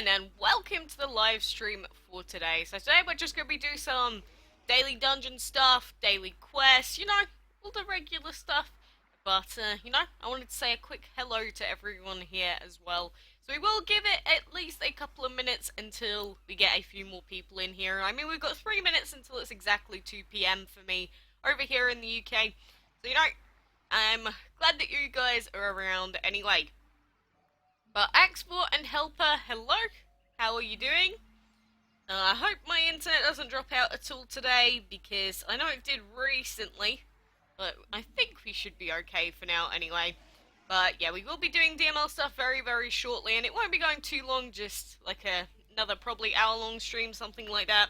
everyone, and welcome to the live stream for today. So today we're just going to be doing some daily dungeon stuff, daily quests, all the regular stuff. But, I wanted to say a quick hello to everyone here as well. So we will give it at least a couple of minutes until we get a few more people in here. I mean, we've got 3 minutes until it's exactly 2 PM for me over here in the UK. So, I'm glad that you guys are around anyway. But Export and Helper, hello, how are you doing? I hope my internet doesn't drop out at all today, because I know it did recently, but I think we should be okay for now anyway. But yeah, we will be doing DML stuff very, very shortly, and it won't be going too long, just like another probably hour-long stream, something like that.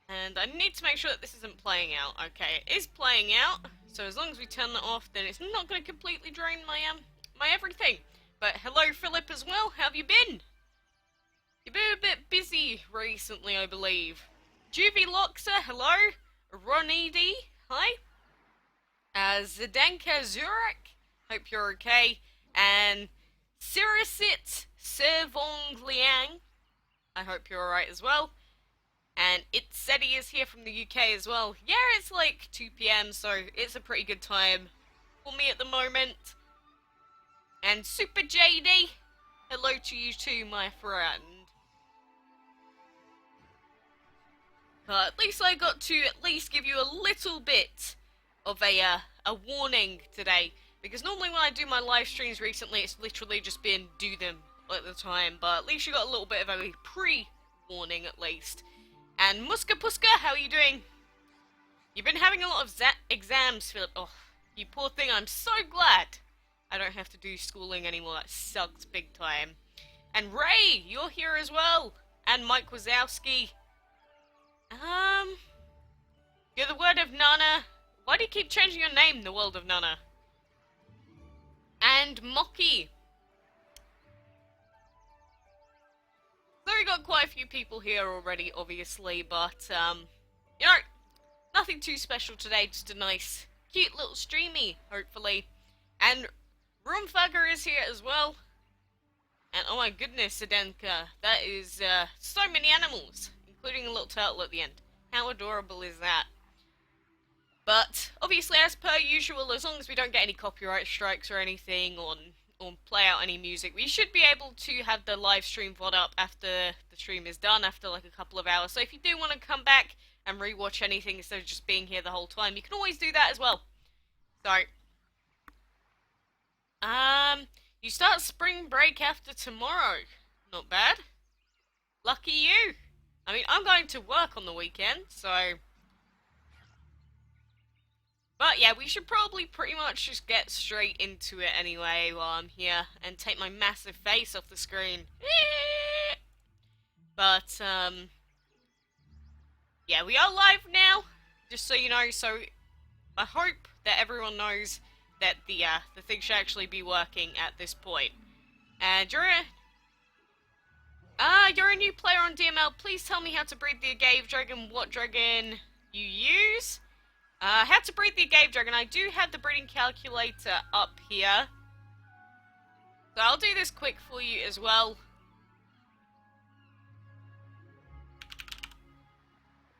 And I need to make sure that this isn't playing out. Okay, it is playing out, so as long as we turn that off, then it's not going to completely drain my everything. But hello, Philip, as well. How have you been? You've been a bit busy recently, I believe. Juvie Loxer, hello. Ronidi, hi. Zdenka Zurek, hope you're okay. And Sirisit Servong Liang, I hope you're alright as well. And Itzedi is here from the UK as well. Yeah, it's like 2 PM, so it's a pretty good time for me at the moment. And Super JD, hello to you too, my friend. But at least I got to at least give you a little bit of a warning today. Because normally when I do my live streams recently, it's literally just been do them at the time. But at least you got a little bit of a pre-warning at least. And Muska Puska, how are you doing? You've been having a lot of exams, Philip. Oh, you poor thing, I'm so glad I don't have to do schooling anymore. That sucks big time. And Ray, you're here as well. And Mike Wazowski. You're the word of Nana. Why do you keep changing your name, the world of Nana? And Mocky. So we got quite a few people here already, obviously, but, nothing too special today. Just a nice, cute little streamy, hopefully. And Roomfugger is here as well. And oh my goodness, Sedenka, that is so many animals, including a little turtle at the end. How adorable is that? But obviously, as per usual, as long as we don't get any copyright strikes or anything, or play out any music, we should be able to have the live stream VOD up after the stream is done, after like a couple of hours. So if you do want to come back and rewatch anything instead of just being here the whole time, you can always do that as well. So you start spring break after tomorrow. Not bad. Lucky you. I mean, I'm going to work on the weekend, so... But yeah, we should probably pretty much just get straight into it anyway while I'm here, and take my massive face off the screen. But, yeah, we are live now, just so you know, so I hope that everyone knows that the thing should actually be working at this point. And you're a new player on DML. Please tell me how to breed the agave dragon, what dragon you use. How to breed the agave dragon. I do have the breeding calculator up here. So I'll do this quick for you as well.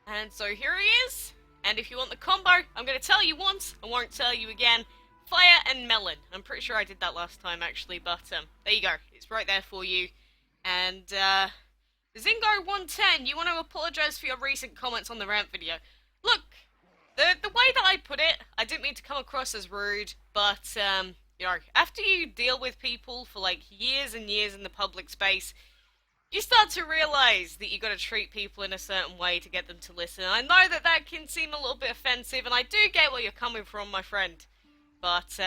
And so here he is. And if you want the combo, I'm going to tell you once, I won't tell you again. Fire and melon. I'm pretty sure I did that last time actually, but there you go. It's right there for you. And Zingo110, you want to apologize for your recent comments on the rant video. Look, the way that I put it, I didn't mean to come across as rude, but after you deal with people for like years and years in the public space, you start to realize that you got to treat people in a certain way to get them to listen. I know that that can seem a little bit offensive, and I do get where you're coming from, my friend. But,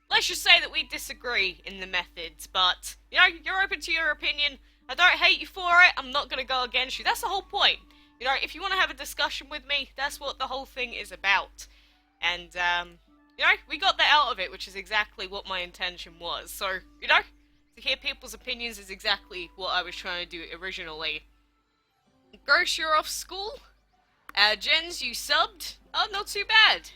let's just say that we disagree in the methods, but, you're open to your opinion. I don't hate you for it. I'm not going to go against you. That's the whole point. If you want to have a discussion with me, that's what the whole thing is about. And, we got that out of it, which is exactly what my intention was. So, to hear people's opinions is exactly what I was trying to do originally. Gross, you're off school? Jens, you subbed? Oh, not too bad.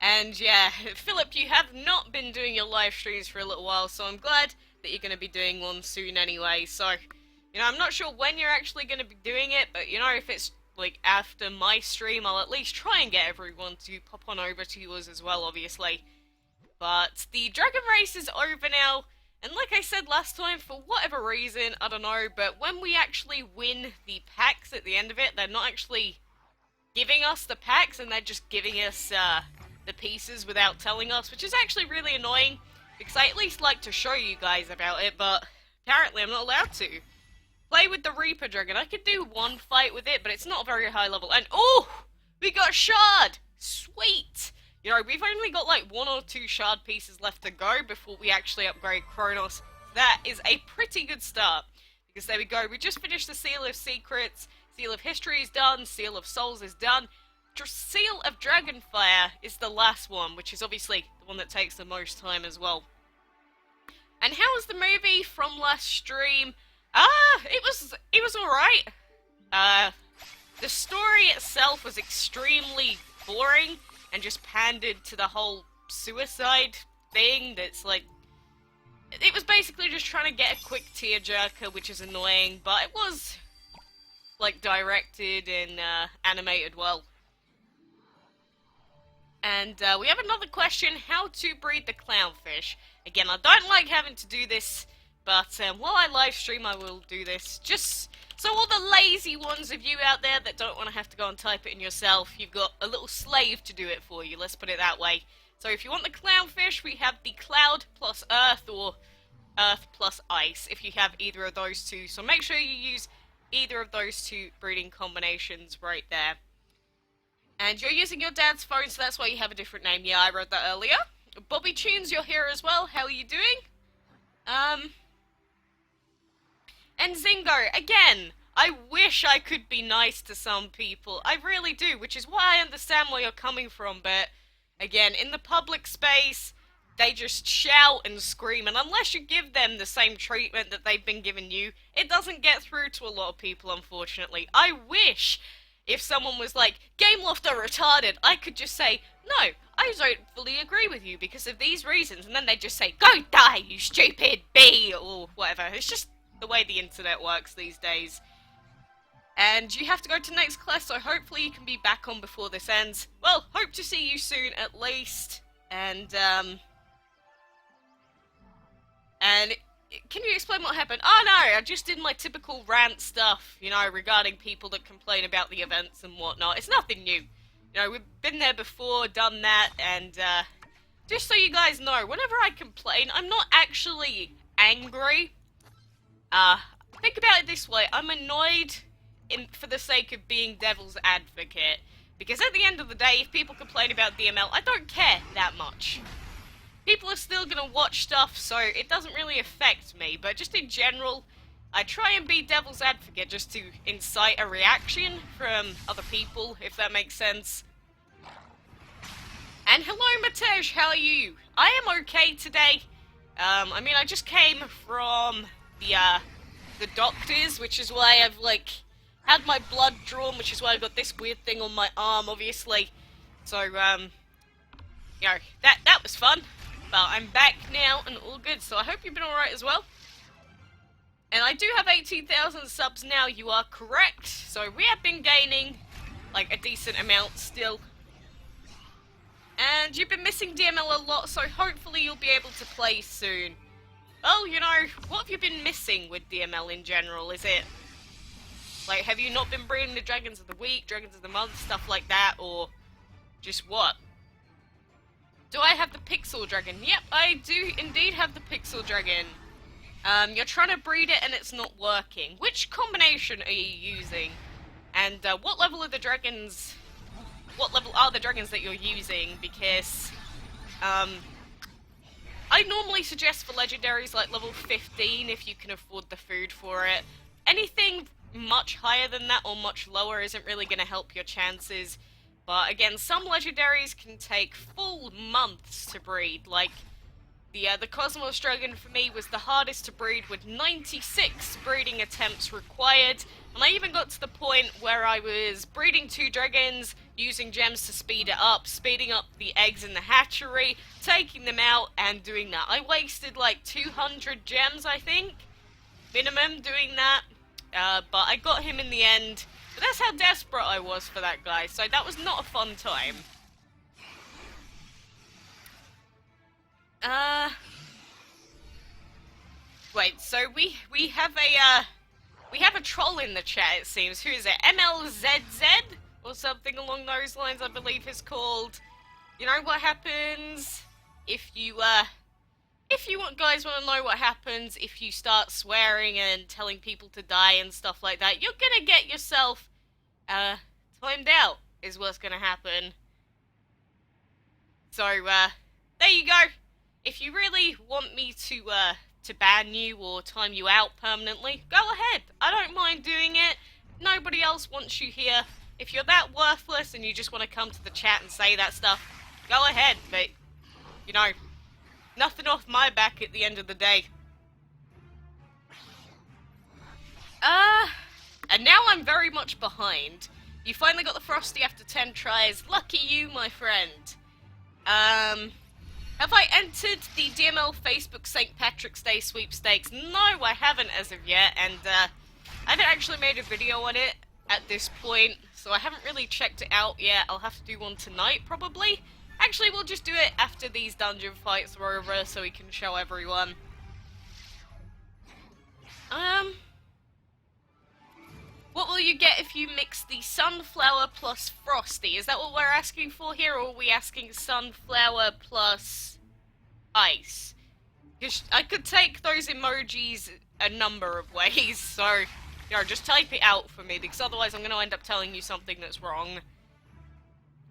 And yeah, Philip, you have not been doing your live streams for a little while, so I'm glad that you're going to be doing one soon anyway, so, I'm not sure when you're actually going to be doing it, but, if it's, like, after my stream, I'll at least try and get everyone to pop on over to yours as well, obviously. But the Dragon Race is over now, and like I said last time, for whatever reason, I don't know, but when we actually win the packs at the end of it, they're not actually giving us the packs, and they're just giving us the pieces without telling us, which is actually really annoying, because I at least like to show you guys about it, but apparently I'm not allowed to. Play with the Reaper Dragon. I could do one fight with it, but it's not very high level. And, oh! We got a shard! Sweet! We've only got like 1 or 2 shard pieces left to go before we actually upgrade Kronos. That is a pretty good start. Because there we go, we just finished the Seal of Secrets, Seal of History is done, Seal of Souls is done. Seal of Dragonfire is the last one, which is obviously the one that takes the most time as well. And how was the movie from last stream? It was alright. The story itself was extremely boring and just pandered to the whole suicide thing that's like... It was basically just trying to get a quick tearjerker, which is annoying, but it was, like, directed and animated well. And we have another question, how to breed the clownfish. Again, I don't like having to do this, but while I live stream I will do this, just so all the lazy ones of you out there that don't want to have to go and type it in yourself, you've got a little slave to do it for you, let's put it that way. So if you want the clownfish, we have the cloud plus earth, or earth plus ice, if you have either of those two. So make sure you use either of those two breeding combinations right there. And you're using your dad's phone, so that's why you have a different name. Yeah, I wrote that earlier. Bobby Tunes, you're here as well. How are you doing? And Zingo, again, I wish I could be nice to some people. I really do, which is why I understand where you're coming from, but again, in the public space, they just shout and scream, and unless you give them the same treatment that they've been giving you, it doesn't get through to a lot of people, unfortunately. I wish if someone was like, Game Loft are retarded, I could just say, no, I don't fully agree with you because of these reasons, and then they'd just say, go die, you stupid bee, or whatever. It's just the way the internet works these days. And you have to go to next class, so hopefully you can be back on before this ends. Well, hope to see you soon at least. And can you explain what happened? Oh no, I just did my typical rant stuff, regarding people that complain about the events and whatnot. It's nothing new. We've been there before, done that, and just so you guys know, whenever I complain, I'm not actually angry. Think about it this way, I'm annoyed for the sake of being devil's advocate. Because at the end of the day, if people complain about DML, I don't care that much. People are still gonna watch stuff, so it doesn't really affect me, but just in general, I try and be devil's advocate just to incite a reaction from other people, if that makes sense. And hello Matej, how are you? I am okay today. I just came from the doctors, which is why I've, had my blood drawn, which is why I've got this weird thing on my arm, obviously. So, that was fun. But I'm back now and all good, so I hope you've been alright as well. And I do have 18,000 subs now, you are correct. So we have been gaining, a decent amount still. And you've been missing DML a lot, so hopefully you'll be able to play soon. Well, what have you been missing with DML in general? Is it, have you not been breeding the Dragons of the Week, Dragons of the Month, stuff like that, or just what? Do I have the Pixel Dragon? Yep, I do indeed have the Pixel Dragon. You're trying to breed it and it's not working. Which combination are you using? And what level are the dragons... What level are the dragons that you're using? Because, I normally suggest for legendaries level 15 if you can afford the food for it. Anything much higher than that or much lower isn't really going to help your chances. But again, some legendaries can take full months to breed. The Cosmos Dragon for me was the hardest to breed with 96 breeding attempts required, and I even got to the point where I was breeding 2 dragons, using gems to speed it up, speeding up the eggs in the hatchery, taking them out, and doing that. I wasted like 200 gems, I think, minimum, doing that, but I got him in the end. But that's how desperate I was for that guy, so that was not a fun time. Wait, so we have a troll in the chat, it seems. Who is it? MLZZ? Or something along those lines, I believe is called. You know what happens if you guys want to know what happens if you start swearing and telling people to die and stuff like that, you're gonna get yourself, timed out, is what's gonna happen. So, there you go. If you really want me to ban you or time you out permanently, go ahead. I don't mind doing it. Nobody else wants you here. If you're that worthless and you just want to come to the chat and say that stuff, go ahead, but, you know, nothing off my back at the end of the day. And now I'm very much behind. You finally got the Frosty after 10 tries. Lucky you, my friend. Have I entered the DML Facebook St. Patrick's Day sweepstakes? No, I haven't as of yet, and I haven't actually made a video on it at this point, so I haven't really checked it out yet. I'll have to do one tonight, probably. Actually, we'll just do it after these dungeon fights are over, so we can show everyone. What will you get if you mix the sunflower plus Frosty? Is that what we're asking for here, or are we asking sunflower plus ice? Because I could take those emojis a number of ways, so, you know, just type it out for me, because otherwise I'm going to end up telling you something that's wrong.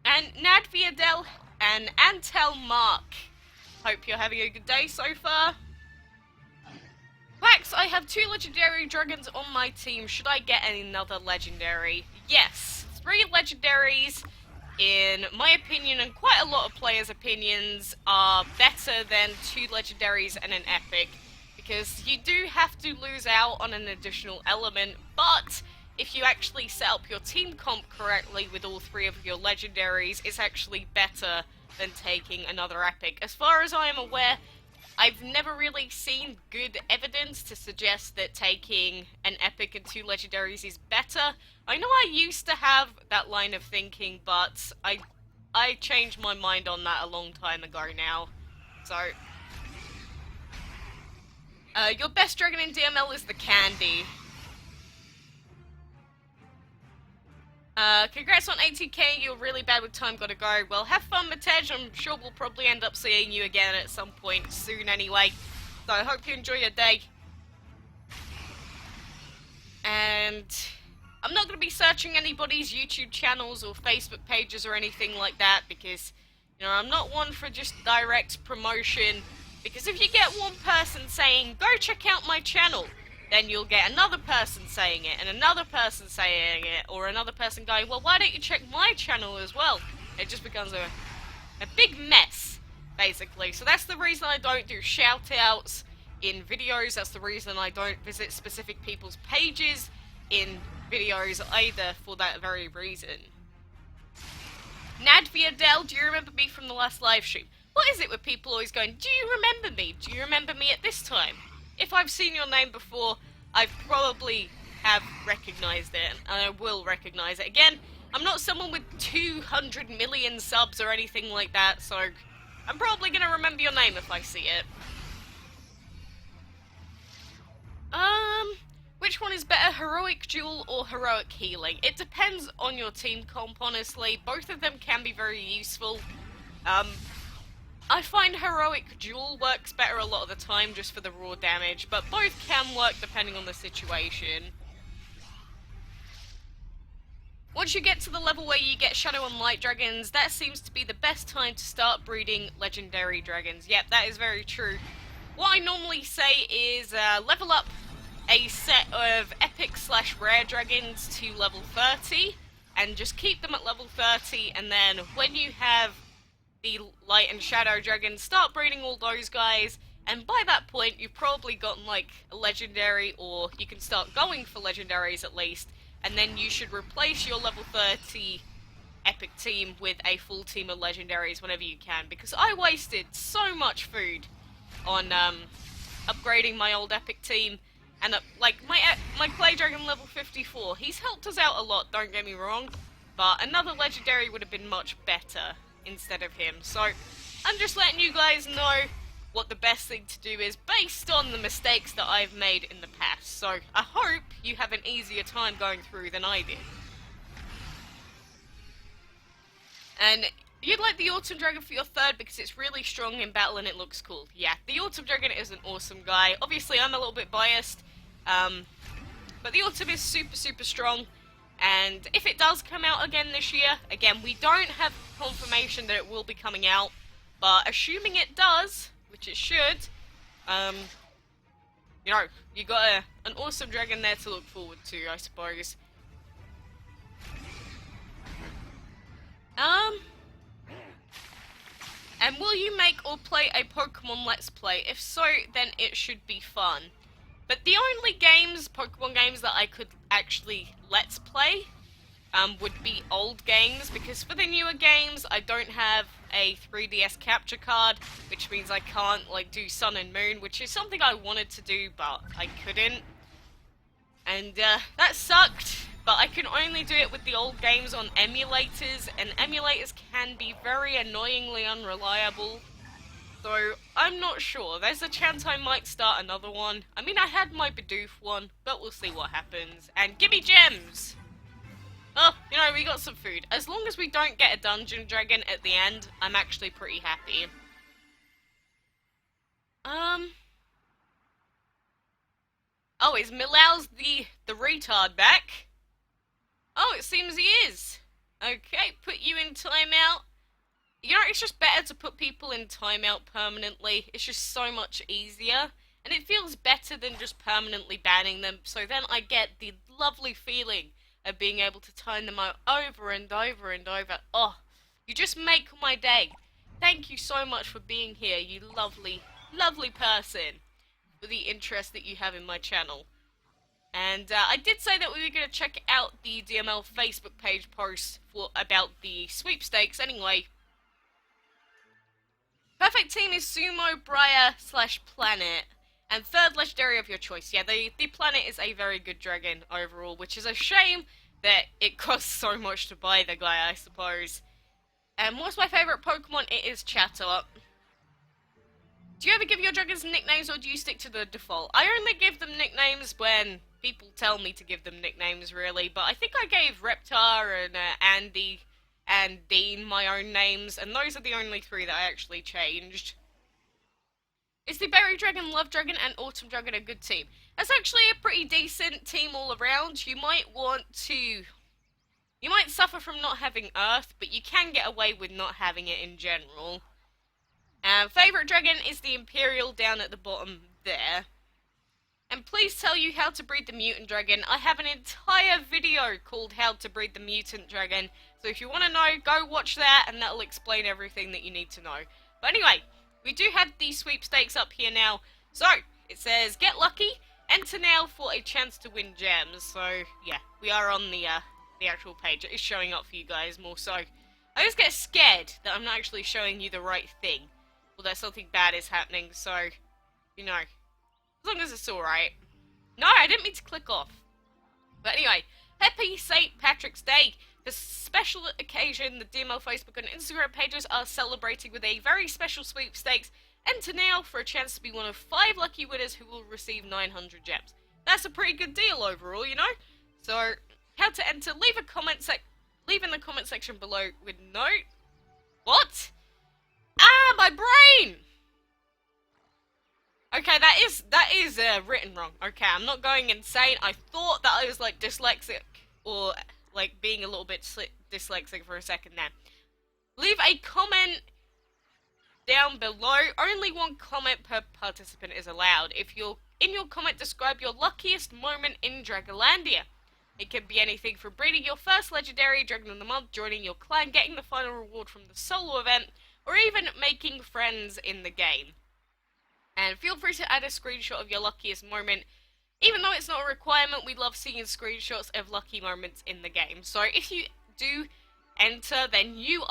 And Nadviadel and Antel Mark, hope you're having a good day so far. Wax, I have 2 legendary dragons on my team. Should I get another legendary? Yes. 3 legendaries, in my opinion, and quite a lot of players' opinions, are better than 2 legendaries and an epic. Because you do have to lose out on an additional element, but if you actually set up your team comp correctly with all 3 of your legendaries, it's actually better than taking another epic. As far as I am aware, I've never really seen good evidence to suggest that taking an epic and 2 legendaries is better. I know I used to have that line of thinking, but I changed my mind on that a long time ago now. So, your best dragon in DML is the Candy. Congrats on 18k, you're really bad with time, gotta go. Well, have fun, Matej. I'm sure we'll probably end up seeing you again at some point soon anyway. So I hope you enjoy your day. And I'm not going to be searching anybody's YouTube channels or Facebook pages or anything like that, because, you know, I'm not one for just direct promotion. Because if you get one person saying, go check out my channel, then you'll get another person saying it, and another person saying it, or another person going, well, why don't you check my channel as well? It just becomes a big mess, basically. So that's the reason I don't do shout-outs in videos, that's the reason I don't visit specific people's pages in videos either, for that very reason. Nadviadel, do you remember me from the last live stream? What is it with people always going, do you remember me? Do you remember me at this time? If I've seen your name before, I probably have recognized it, and I will recognize it again. I'm not someone with 200 million subs or anything like that, so I'm probably going to remember your name if I see it. Which one is better, Heroic Duel or Heroic Healing? It depends on your team comp, honestly. Both of them can be very useful. I find Heroic Duel works better a lot of the time just for the raw damage, but both can work depending on the situation. Once you get to the level where you get Shadow and Light Dragons, that seems to be the best time to start breeding Legendary Dragons. Yep, that is very true. What I normally say is level up a set of Epic/Rare Dragons to level 30, and just keep them at level 30, and then when you have the light and shadow dragons, start breeding all those guys, and by that point you've probably gotten like a legendary, or you can start going for legendaries at least, and then you should replace your level 30 epic team with a full team of legendaries whenever you can, because I wasted so much food on upgrading my old epic team, and like my clay dragon level 54, he's helped us out a lot, don't get me wrong, but another legendary would have been much better instead of him. So I'm just letting you guys know what the best thing to do is based on the mistakes that I've made in the past. So I hope you have an easier time going through than I did. And you'd like the Autumn Dragon for your third because it's really strong in battle and it looks cool. Yeah, the Autumn Dragon is an awesome guy. Obviously, I'm a little bit biased, but the Autumn is super, super strong. And if it does come out again this year, again, we don't have confirmation that it will be coming out, but assuming it does, which it should, you know, you got an awesome dragon there to look forward to, I suppose. And will you make or play a Pokemon Let's Play? If so, then it should be fun. But the only Pokemon games that I could actually Let's Play, would be old games, because for the newer games, I don't have a 3DS capture card, which means I can't, like, do Sun and Moon, which is something I wanted to do, but I couldn't. And, that sucked. But I can only do it with the old games on emulators, and emulators can be very annoyingly unreliable. So, I'm not sure. There's a chance I might start another one. I mean, I had my Bidoof one, but we'll see what happens. And gimme gems! Oh, you know, we got some food. As long as we don't get a dungeon dragon at the end, I'm actually pretty happy. Oh, is Milau's the retard back? Oh, it seems he is. Okay, put you in timeout. You know, it's just better to put people in timeout permanently. It's just so much easier. And it feels better than just permanently banning them. So then I get the lovely feeling of being able to turn them out over and over and over. Oh, you just make my day. Thank you so much for being here, you lovely, lovely person, for the interest that you have in my channel. And I did say that we were going to check out the DML Facebook page post about the sweepstakes anyway. Perfect team is Sumo, Briar / Planet. And third legendary of your choice. Yeah, the Planet is a very good dragon overall, which is a shame that it costs so much to buy the guy, I suppose. And what's my favourite Pokemon? It is Chatot. Do you ever give your dragons nicknames, or do you stick to the default? I only give them nicknames when people tell me to give them nicknames, really. But I think I gave Reptar and Andy and Dean my own names, and those are the only three that I actually changed. Is the Berry Dragon, Love Dragon, and Autumn Dragon a good team? That's actually a pretty decent team all around. You might suffer from not having Earth, but you can get away with not having it in general. Favourite dragon is the Imperial down at the bottom there. And please tell you how to breed the mutant dragon. I have an entire video called How to Breed the Mutant Dragon. So if you want to know, go watch that and that'll explain everything that you need to know. But anyway, we do have the sweepstakes up here now. So, it says, get lucky, enter now for a chance to win gems. So, yeah, we are on the actual page. It is showing up for you guys more so. I just get scared that I'm not actually showing you the right thing. Or that something bad is happening, so, you know, as long as it's alright. No, I didn't mean to click off. But anyway, happy St. Patrick's Day. For special occasion, the DML Facebook and Instagram pages are celebrating with a very special sweepstakes. Enter now for a chance to be one of 5 lucky winners who will receive 900 gems. That's a pretty good deal overall, you know? So, how to enter, leave in the comment section below with note. What? Ah, my brain! Okay, that is written wrong. Okay, I'm not going insane. I thought that I was, like, dyslexic, or, like, being a little bit dyslexic for a second there. Leave a comment down below. Only 1 comment per participant is allowed. If you're in your comment, describe your luckiest moment in Dragolandia. It can be anything from breeding your first legendary dragon of the month, joining your clan, getting the final reward from the solo event, or even making friends in the game. And feel free to add a screenshot of your luckiest moment. Even though it's not a requirement, we love seeing screenshots of lucky moments in the game. So if you do enter, then you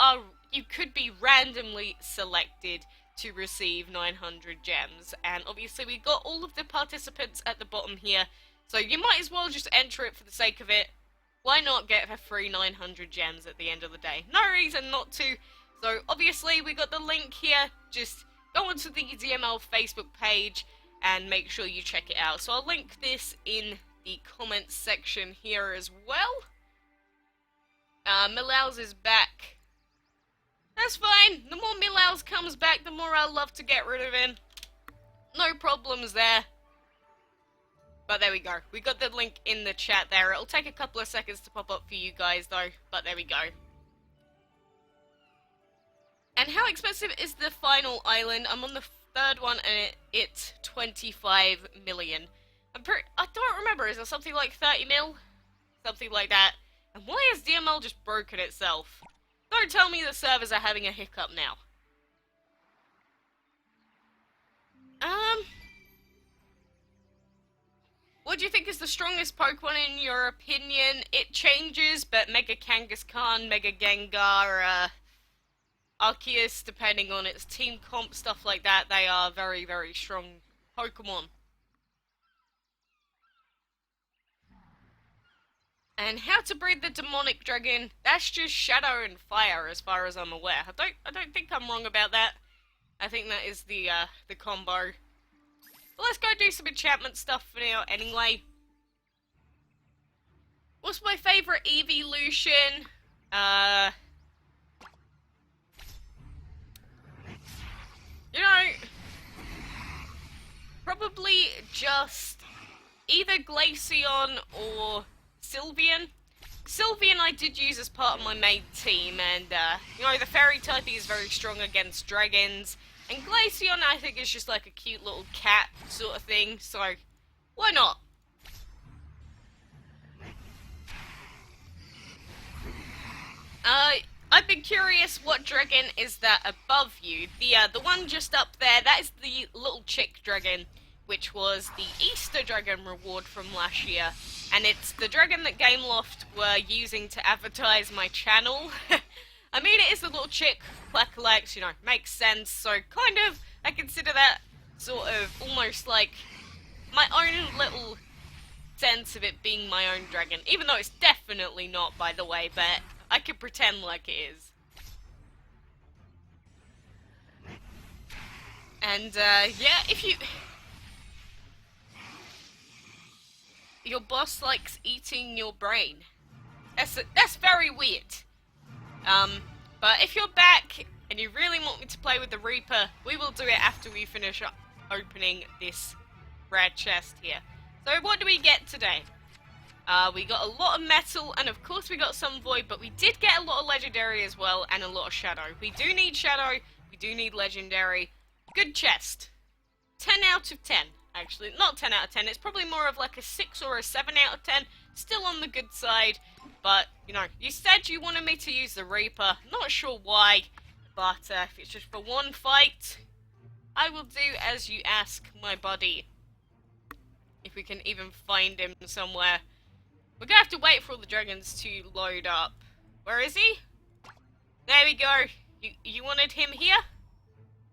could be randomly selected to receive 900 gems. And obviously we got all of the participants at the bottom here, so you might as well just enter it for the sake of it. Why not get a free 900 gems at the end of the day? No reason not to. So obviously we got the link here. Just go onto the DML Facebook page and make sure you check it out. So I'll link this in the comments section here as well. Milaus is back. That's fine. The more Milaus comes back, the more I'll love to get rid of him. No problems there. But there we go. We got the link in the chat there. It'll take a couple of seconds to pop up for you guys though. But there we go. And how expensive is the final island? I'm on the third one and it's 25 million. I don't remember. Is it something like 30 mil? Something like that. And why has DML just broken itself? Don't tell me the servers are having a hiccup now. What do you think is the strongest Pokemon in your opinion? It changes, but Mega Kangaskhan, Mega Gengar, Arceus, depending on its team comp, stuff like that, they are very, very strong Pokemon. And how to breed the demonic dragon, that's just Shadow and Fire as far as I'm aware. I don't think I'm wrong about that. I think that is the combo. But let's go do some enchantment stuff for now anyway. What's my favourite evolution? You know, probably just either Glaceon or Sylveon. Sylveon I did use as part of my main team, and you know, the fairy typing is very strong against dragons, and Glaceon I think is just like a cute little cat sort of thing, so why not? I've been curious, what dragon is that above you? The one just up there, that is the little chick dragon, which was the Easter dragon reward from last year. And it's the dragon that Gameloft were using to advertise my channel. I mean, it is the little chick, quackalakes, you know, makes sense. So, kind of, I consider that sort of almost like my own little sense of it being my own dragon. Even though it's definitely not, by the way, but I could pretend like it is. And, yeah, if you... Your boss likes eating your brain. That's very weird. But if you're back and you really want me to play with the Reaper, we will do it after we finish up opening this rare chest here. So what do we get today? We got a lot of metal, and of course we got some void, but we did get a lot of legendary as well, and a lot of shadow. We do need shadow, we do need legendary. Good chest. 10 out of 10. Actually, not 10 out of 10, it's probably more of like a 6 or a 7 out of 10, still on the good side, but, you know, you said you wanted me to use the Reaper, not sure why, but if it's just for one fight, I will do as you ask, my buddy. If we can even find him somewhere. We're gonna have to wait for all the dragons to load up. Where is he? There we go. You wanted him here?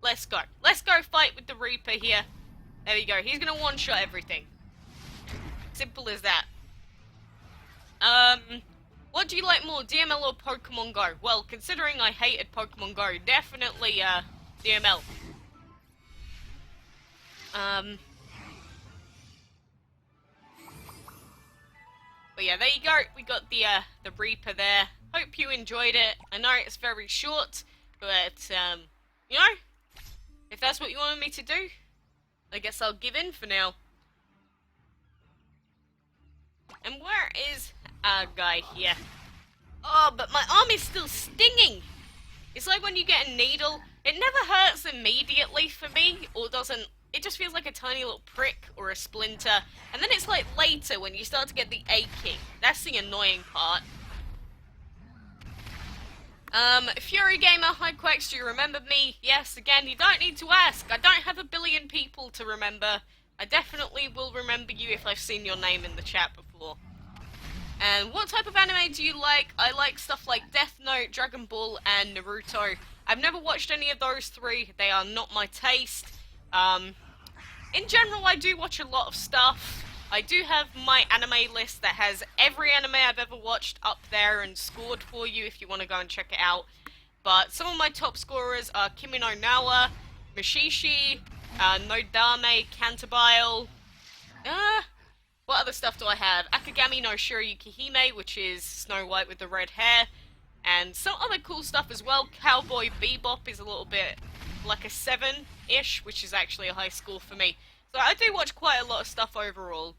Let's go. Let's go fight with the Reaper here. There we go. He's gonna one-shot everything. Simple as that. What do you like more, DML or Pokemon Go? Well, considering I hated Pokemon Go, definitely, DML. But yeah, there you go. We got the Reaper there. Hope you enjoyed it. I know it's very short, but, you know, if that's what you wanted me to do, I guess I'll give in for now. And where is our guy here? Oh, but my arm is still stinging! It's like when you get a needle, it never hurts immediately for me, or doesn't, it just feels like a tiny little prick or a splinter, and then it's like later when you start to get the aching. That's the annoying part. Fury Gamer, hi Quacks, do you remember me? Yes, again, you don't need to ask. I don't have a billion people to remember. I definitely will remember you if I've seen your name in the chat before. And what type of anime do you like? I like stuff like Death Note, Dragon Ball, and Naruto. I've never watched any of those three. They are not my taste. In general, I do watch a lot of stuff. I do have my anime list that has every anime I've ever watched up there and scored for you if you want to go and check it out. But some of my top scorers are Kimi no Nawa, Mishishi, Nodame, Cantabile. What other stuff do I have? Akagami no Shirayuki Hime, which is Snow White with the red hair. And some other cool stuff as well. Cowboy Bebop is a little bit like a 7-ish, which is actually a high score for me. So I do watch quite a lot of stuff overall.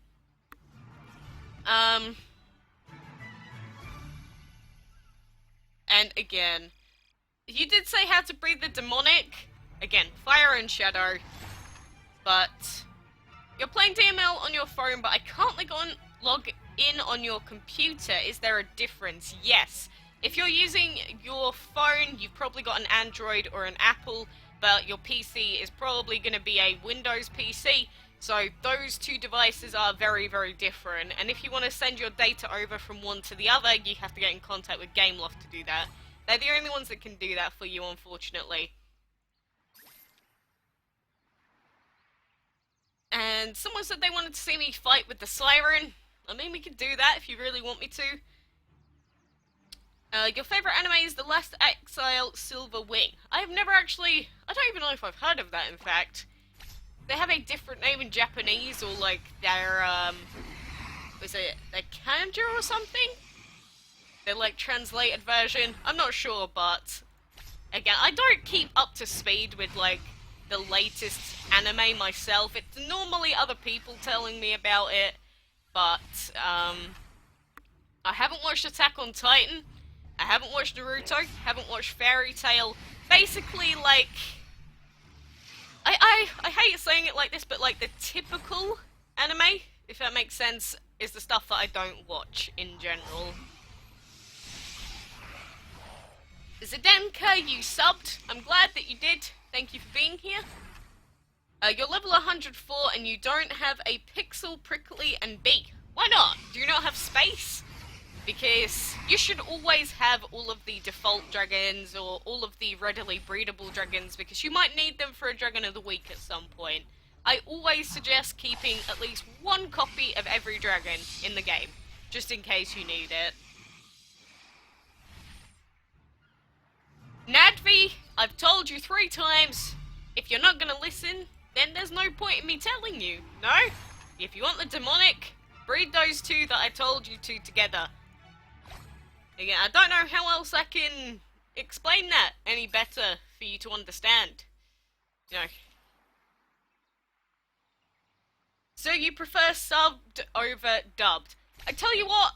And again, you did say how to breed the demonic. Again, fire and shadow. But you're playing DML on your phone, but I can't log in on your computer. Is there a difference? Yes. If you're using your phone, you've probably got an Android or an Apple, but your PC is probably going to be a Windows PC, so those two devices are very, very different. And if you want to send your data over from one to the other, you have to get in contact with Gameloft to do that. They're the only ones that can do that for you, unfortunately. And someone said they wanted to see me fight with the Siren. I mean, we could do that if you really want me to. Your favourite anime is The Last Exile Silver Wing. I don't even know if I've heard of that, in fact. They have a different name in Japanese, or like their, was it their kanji or something? Their, like, translated version. I'm not sure, but again, I don't keep up to speed with, like, the latest anime myself. It's normally other people telling me about it, but, I haven't watched Attack on Titan. I haven't watched Naruto, haven't watched Fairy Tail. Basically, like, I hate saying it like this, but like the typical anime, if that makes sense, is the stuff that I don't watch in general. Zdenka, you subbed. I'm glad that you did. Thank you for being here. You're level 104 and you don't have a Pixel, Prickly, and Bee. Why not? Do you not have space? Because you should always have all of the default dragons or all of the readily breedable dragons, because you might need them for a Dragon of the Week at some point. I always suggest keeping at least one copy of every dragon in the game, just in case you need it. Nadvi, I've told you 3 times, if you're not gonna listen, then there's no point in me telling you, no? If you want the demonic, breed those 2 that I told you to together. Again, I don't know how else I can explain that any better for you to understand. You know. So you prefer subbed over dubbed. I tell you what,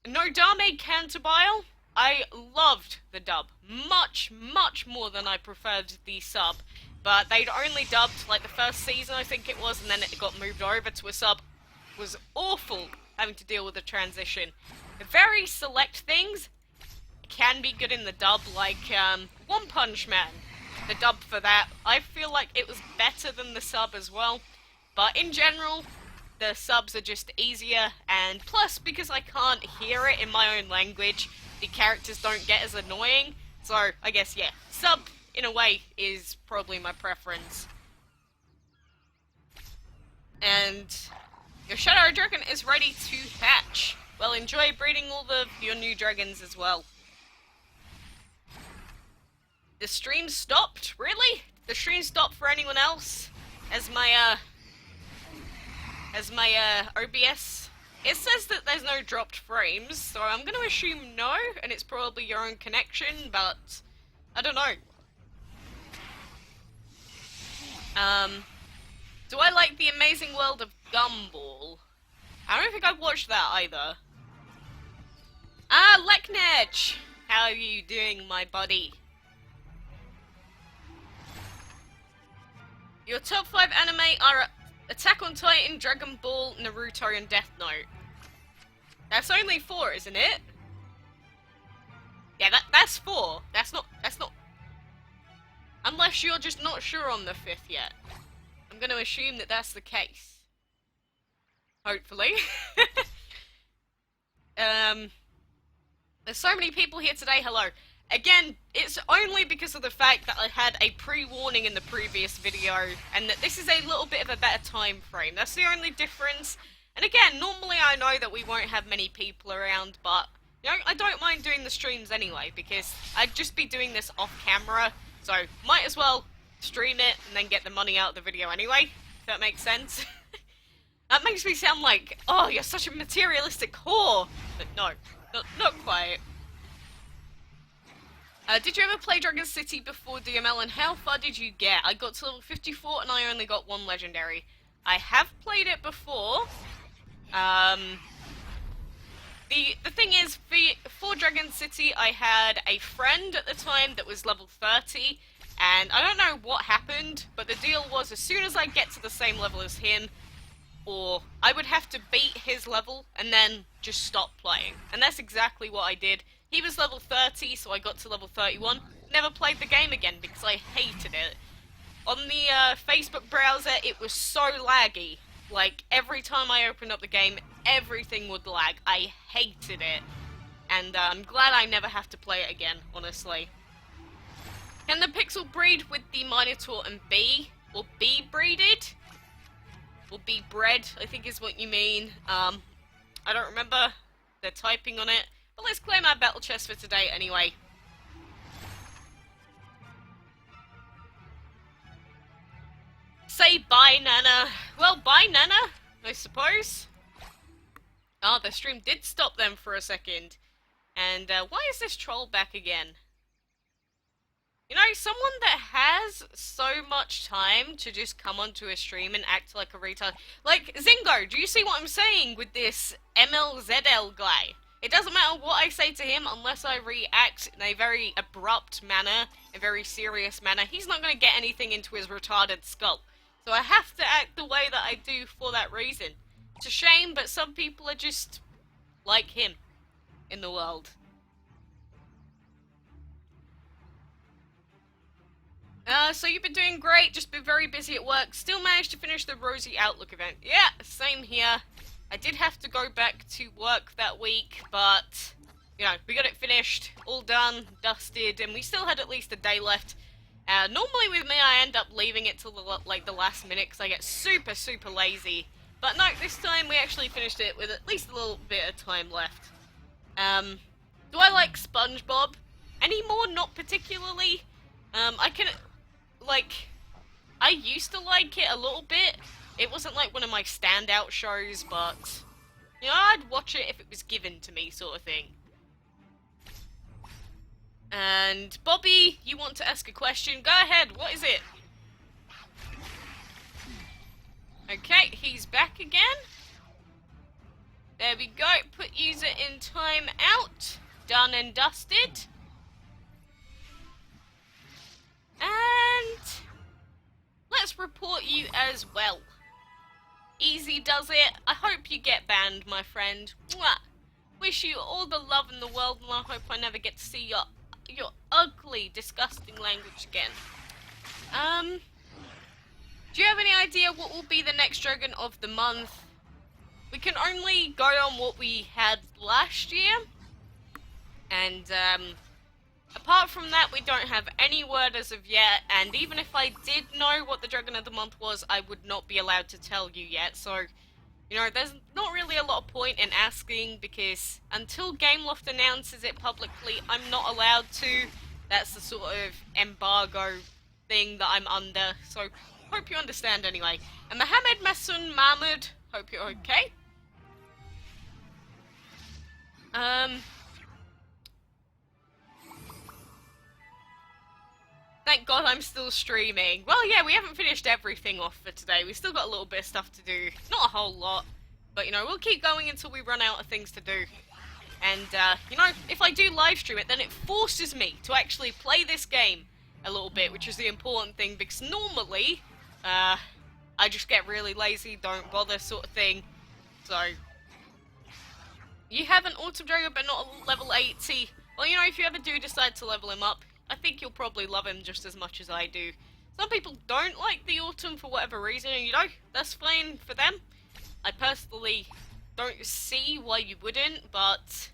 Nodame Cantabile, I loved the dub. Much, much more than I preferred the sub. But they'd only dubbed, like, the first season, I think it was, and then it got moved over to a sub. It was awful having to deal with the transition. Very select things can be good in the dub, like One Punch Man. The dub for that, I feel like it was better than the sub as well. But in general, the subs are just easier, and plus, because I can't hear it in my own language, the characters don't get as annoying. So, I guess, yeah, sub, in a way, is probably my preference. And your Shadow Dragon is ready to hatch. Well, enjoy breeding all of your new dragons as well. The stream stopped? Really? The stream stopped for anyone else? As my OBS? It says that there's no dropped frames, so I'm gonna assume no, and it's probably your own connection, but I don't know. Do I like The Amazing World of Gumball? I don't think I've watched that either. Ah, Leknech! How are you doing, my buddy? Your top 5 anime are Attack on Titan, Dragon Ball, Naruto, and Death Note. That's only 4, isn't it? Yeah, that's 4. That's not, unless you're just not sure on the 5th yet. I'm gonna assume that that's the case. Hopefully. There's so many people here today, hello. Again, it's only because of the fact that I had a pre-warning in the previous video, and that this is a little bit of a better time frame. That's the only difference. And again, normally I know that we won't have many people around, but you know, I don't mind doing the streams anyway, because I'd just be doing this off camera, so might as well stream it and then get the money out of the video anyway, if that makes sense. That makes me sound like, oh, you're such a materialistic whore, but no, not quite. Did you ever play Dragon City before DML, and how far did you get? I got to level 54 and I only got 1 legendary. I have played it before. The thing is, for Dragon City, I had a friend at the time that was level 30, and I don't know what happened, but the deal was as soon as I get to the same level as him, or I would have to beat his level and then just stop playing. And that's exactly what I did. He was level 30, so I got to level 31. Never played the game again because I hated it. On the Facebook browser, it was so laggy. Like, every time I opened up the game, everything would lag. I hated it. And I'm glad I never have to play it again, honestly. Can the Pixel breed with the Minotaur and bee? Or be breeded? Or be bred, I think is what you mean. I don't remember the typing on it. But let's claim our battle chest for today anyway. Say bye, Nana. Well, bye, Nana, I suppose. Oh, the stream did stop them for a second. And why is this troll back again? You know, someone that has so much time to just come onto a stream and act like a retard. Like, Zingo, do you see what I'm saying with this MLZL guy? It doesn't matter what I say to him unless I react in a very abrupt manner, a very serious manner. He's not going to get anything into his retarded skull. So I have to act the way that I do for that reason. It's a shame, but some people are just like him in the world. So you've been doing great, just been very busy at work, still managed to finish the Rosie Outlook event. Yeah, same here. I did have to go back to work that week, but, you know, we got it finished, all done, dusted, and we still had at least a day left. Normally with me, I end up leaving it till the last minute, because I get super, super lazy. But no, this time we actually finished it with at least a little bit of time left. Do I like SpongeBob anymore? Not particularly. I used to like it a little bit. It wasn't like one of my standout shows, but, you know, I'd watch it if it was given to me, sort of thing. And, Bobby, you want to ask a question? Go ahead, what is it? Okay, he's back again. There we go, put user in time out. Done and dusted. And let's report you as well. Easy does it. I hope you get banned, my friend. Mwah. Wish you all the love in the world, and I hope I never get to see your ugly, disgusting language again. Do you have any idea what will be the next Dragon of the month? We can only go on what we had last year. And, apart from that, we don't have any word as of yet, and even if I did know what the Dragon of the Month was, I would not be allowed to tell you yet, so, you know, there's not really a lot of point in asking, because until Gameloft announces it publicly, I'm not allowed to. That's the sort of embargo thing that I'm under, so hope you understand anyway. And Mohammed Masun Mahmoud, hope you're okay. Thank God I'm still streaming. Well, yeah, we haven't finished everything off for today. We've still got a little bit of stuff to do. Not a whole lot. But, you know, we'll keep going until we run out of things to do. And, you know, if I do live stream it, then it forces me to actually play this game a little bit, which is the important thing, because normally, I just get really lazy, don't bother sort of thing. So, you have an Autumn Dragon but not a level 80. Well, you know, if you ever do decide to level him up, I think you'll probably love him just as much as I do. Some people don't like the autumn for whatever reason, and you know, that's fine for them. I personally don't see why you wouldn't, but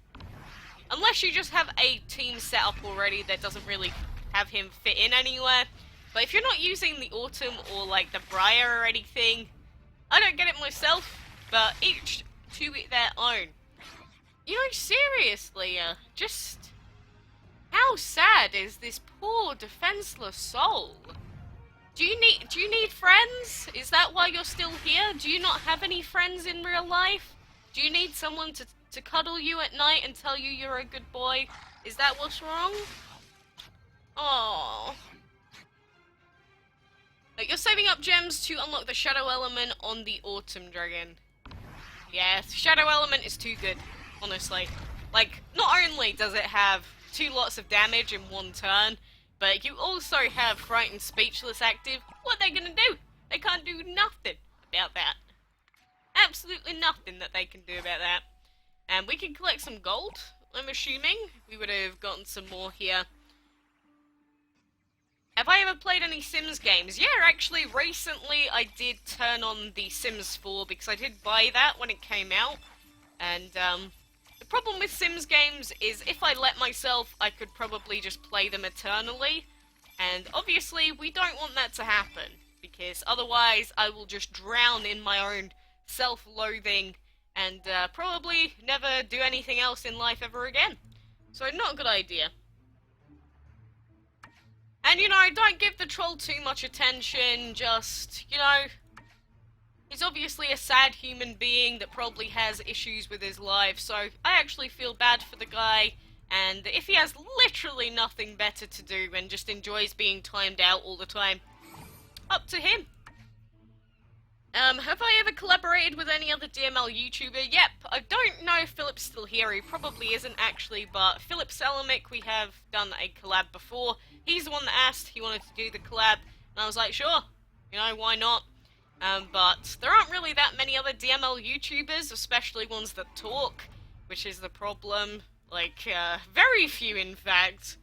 unless you just have a team set up already that doesn't really have him fit in anywhere. But if you're not using the autumn or like the briar or anything, I don't get it myself, but each to their own. You know, seriously, just how sad is this poor defenseless soul? Do you need friends? Is that why you're still here? Do you not have any friends in real life? Do you need someone to cuddle you at night and tell you you're a good boy? Is that what's wrong? Oh. Like, you're saving up gems to unlock the shadow element on the autumn dragon. Yeah, shadow element is too good, honestly. Like, not only does it have 2 lots of damage in 1 turn, but you also have Frightened Speechless active. What are they gonna do? They can't do nothing about that. Absolutely nothing that they can do about that. And we can collect some gold, I'm assuming. We would have gotten some more here. Have I ever played any Sims games? Yeah, actually, recently I did turn on the Sims 4 because I did buy that when it came out. And, the problem with Sims games is if I let myself, I could probably just play them eternally. And obviously, we don't want that to happen, because otherwise I will just drown in my own self-loathing and probably never do anything else in life ever again. So not a good idea. And you know, don't give the troll too much attention, just, you know, he's obviously a sad human being that probably has issues with his life, so I actually feel bad for the guy, and if he has literally nothing better to do and just enjoys being timed out all the time, up to him. Have I ever collaborated with any other DML YouTuber? Yep, I don't know if Philip's still here, he probably isn't actually, but Philip Salamic, we have done a collab before. He's the one that asked, he wanted to do the collab, and I was like, sure, you know, why not? But there aren't really that many other DML YouTubers, especially ones that talk, which is the problem. Like, very few in fact.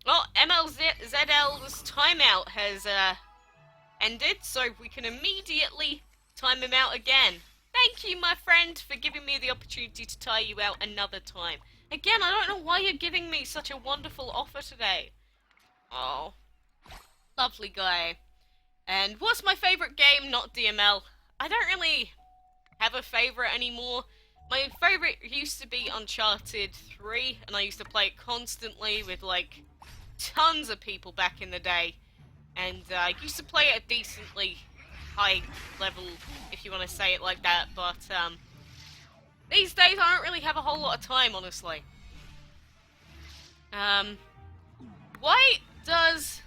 Well, MLZL's timeout has, ended, so we can immediately time him out again. Thank you, my friend, for giving me the opportunity to tie you out another time. Again, I don't know why you're giving me such a wonderful offer today. Oh, lovely guy. And what's my favourite game? Not DML. I don't really have a favourite anymore. My favourite used to be Uncharted 3, and I used to play it constantly with, like, tons of people back in the day. And I used to play at a decently high level, if you want to say it like that, but these days I don't really have a whole lot of time, honestly. Why does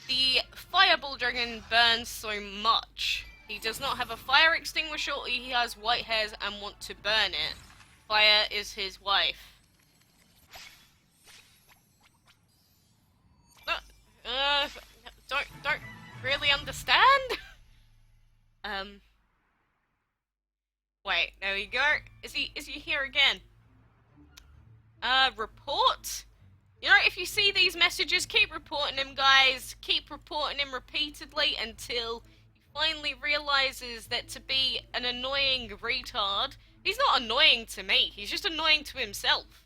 the Fireball Dragon burn so much? He does not have a fire extinguisher, or he has white hairs and want to burn it. Fire is his wife. Don't really understand? Wait, there we go. Is he here again? Report? You know, if you see these messages, keep reporting him, guys. Keep reporting him repeatedly until he finally realizes that to be an annoying retard, he's not annoying to me, he's just annoying to himself.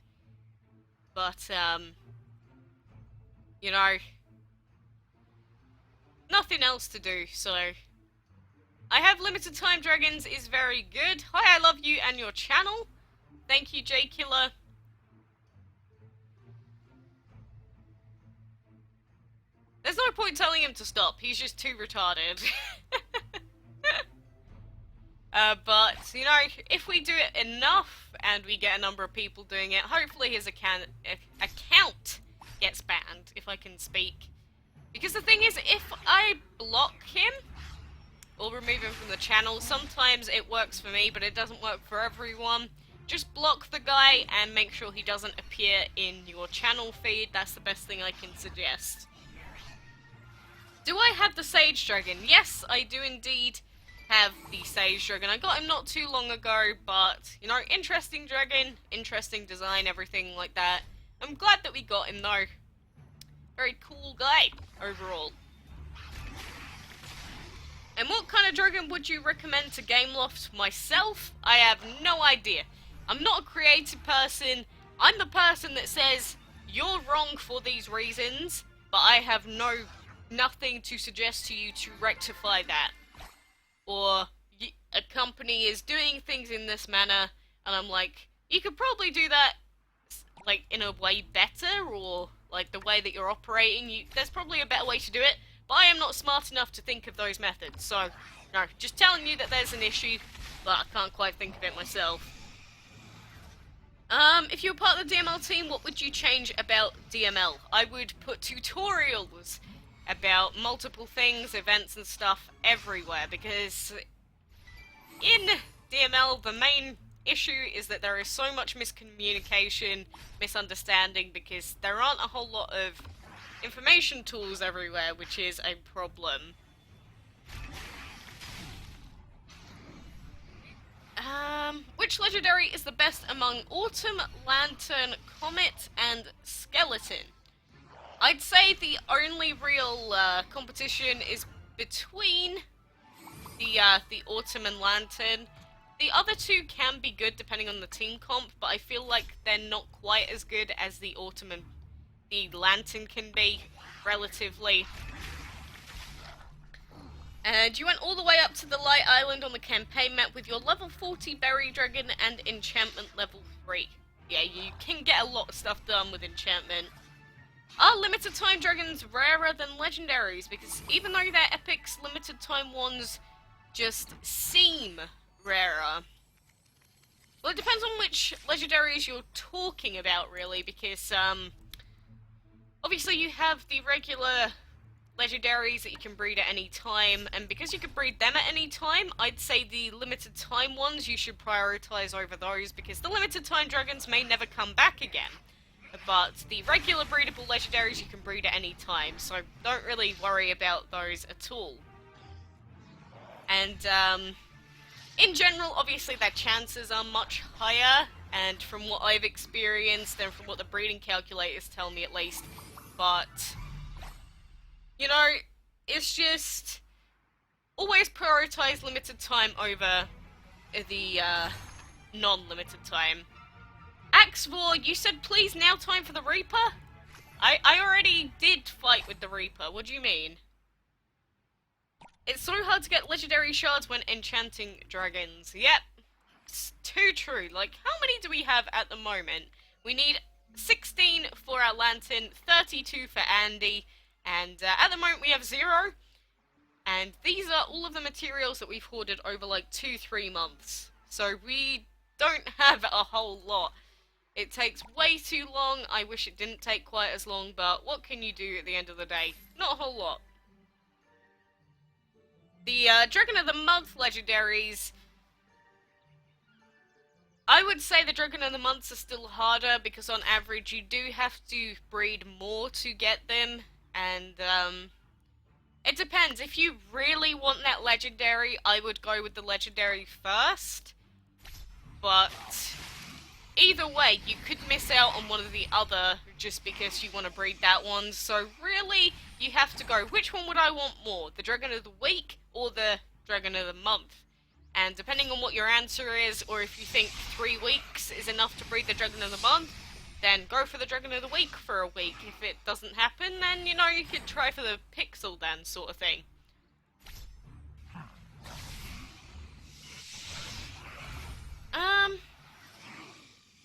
But, you know, nothing else to do, so I have limited time dragons is very good. Hi, I love you and your channel. Thank you, J Killer. There's no point telling him to stop, he's just too retarded. But, you know, if we do it enough and we get a number of people doing it, hopefully his account gets banned, if I can speak. Because the thing is, if I block him, or remove him from the channel, sometimes it works for me, but it doesn't work for everyone. Just block the guy and make sure he doesn't appear in your channel feed, that's the best thing I can suggest. Do I have the Sage Dragon? Yes, I do indeed. have the Sage Dragon. I got him not too long ago, but, you know, interesting dragon, interesting design, everything like that. I'm glad that we got him, though. Very cool guy, overall. And what kind of dragon would you recommend to Gameloft? Myself? I have no idea. I'm not a creative person. I'm the person that says, you're wrong for these reasons, but I have nothing to suggest to you to rectify that. Or a company is doing things in this manner, and I'm like, you could probably do that, like, in a way better, or, like, the way that you're operating, there's probably a better way to do it, but I am not smart enough to think of those methods, so, no, just telling you that there's an issue, but I can't quite think of it myself. If you were part of the DML team, what would you change about DML? I would put tutorials about multiple things, events and stuff everywhere, because in DML, the main issue is that there is so much miscommunication, misunderstanding, because there aren't a whole lot of information tools everywhere, which is a problem. Which legendary is the best among Autumn, Lantern, Comet, and Skeleton? I'd say the only real competition is between the Autumn and Lantern. The other two can be good depending on the team comp, but I feel like they're not quite as good as the Autumn and the Lantern can be, relatively. And you went all the way up to the Light Island on the campaign map with your level 40 Berry Dragon and Enchantment level 3. Yeah, you can get a lot of stuff done with Enchantment. Are limited time dragons rarer than legendaries? Because even though they're epics, limited time ones just seem rarer. Well, it depends on which legendaries you're talking about, really, because, obviously you have the regular legendaries that you can breed at any time, and because you can breed them at any time, I'd say the limited time ones you should prioritize over those, because the limited time dragons may never come back again. But the regular breedable legendaries you can breed at any time, so don't really worry about those at all. And, in general, obviously their chances are much higher, and from what I've experienced, and from what the breeding calculators tell me at least, but, you know, it's just, always prioritize limited time over the, non-limited time. Axvor, you said please now time for the Reaper? I already did fight with the Reaper, what do you mean? It's so hard to get legendary shards when enchanting dragons. Yep, it's too true. Like, how many do we have at the moment? We need 16 for our Lantern, 32 for Andy, and at the moment we have 0. And these are all of the materials that we've hoarded over like 2-3 months. So we don't have a whole lot. It takes way too long. I wish it didn't take quite as long, but what can you do at the end of the day? Not a whole lot. The Dragon of the Month legendaries, I would say the Dragon of the Months are still harder, because on average you do have to breed more to get them, and it depends. If you really want that legendary, I would go with the legendary first, but either way, you could miss out on one of the other just because you want to breed that one. So really, you have to go, which one would I want more? The Dragon of the Week or the Dragon of the Month? And depending on what your answer is, or if you think 3 weeks is enough to breed the Dragon of the Month, then go for the Dragon of the Week for a week. If it doesn't happen, then, you know, you could try for the Pixel then, sort of thing.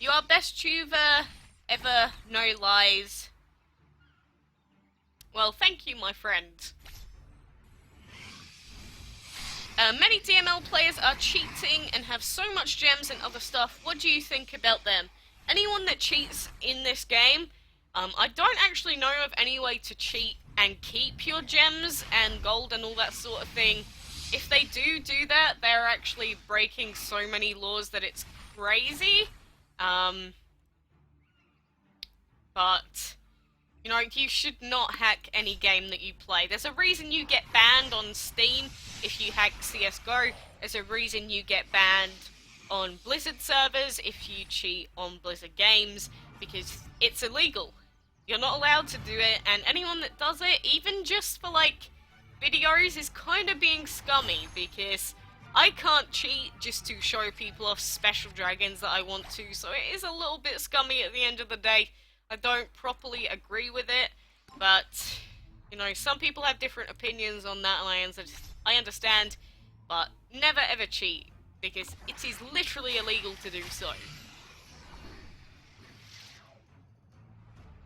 You are best tuber ever, no lies. Well, thank you, my friend. Many DML players are cheating and have so much gems and other stuff. What do you think about them? Anyone that cheats in this game, I don't actually know of any way to cheat and keep your gems and gold and all that sort of thing. If they do that, they're actually breaking so many laws that it's crazy. But You know, you should not hack any game that you play. There's a reason you get banned on Steam if you hack CSGO. There's a reason you get banned on Blizzard servers if you cheat on Blizzard games, because it's illegal. You're not allowed to do it, and anyone that does it, even just for, like, videos, is kind of being scummy, because I can't cheat just to show people off special dragons that I want to, so it is a little bit scummy at the end of the day. I don't properly agree with it, but, you know, some people have different opinions on that, and I understand, but never ever cheat, because it is literally illegal to do so.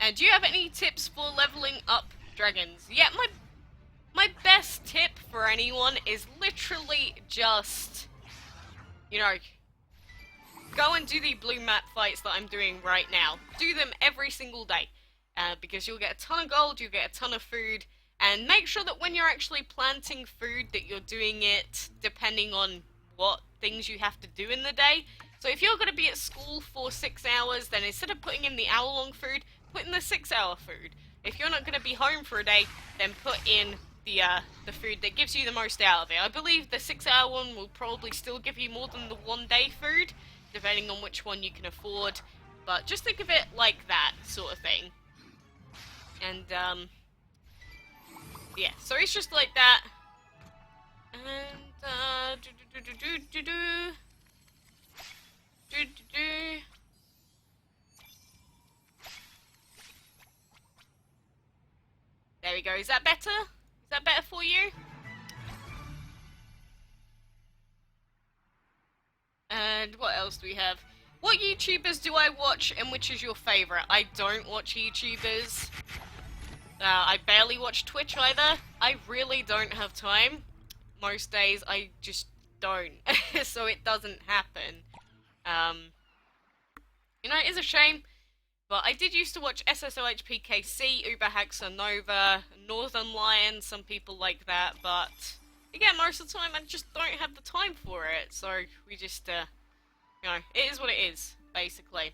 And do you have any tips for leveling up dragons? Yeah, my best tip for anyone is literally just, you know, go and do the blue map fights that I'm doing right now. Do them every single day, because you'll get a ton of gold, you'll get a ton of food, and make sure that when you're actually planting food that you're doing it depending on what things you have to do in the day. So if you're going to be at school for 6 hours, then instead of putting in the hour-long food, put in the 6-hour food. If you're not going to be home for a day, then put in the food that gives you the most out of it. I believe the 6-hour one will probably still give you more than the 1-day food, depending on which one you can afford, but just think of it like that sort of thing. And yeah, so it's just like that. And there we go. Is that better? Is that better for you? And what else do we have? What YouTubers do I watch, and which is your favourite? I don't watch YouTubers. I barely watch Twitch either. I really don't have time. Most days I just don't. So it doesn't happen. You know, it is a shame. But I did used to watch SSOHPKC, Uberhaxer Nova, Northern Lion, some people like that, but again, most of the time I just don't have the time for it, so we just, you know, it is what it is, basically.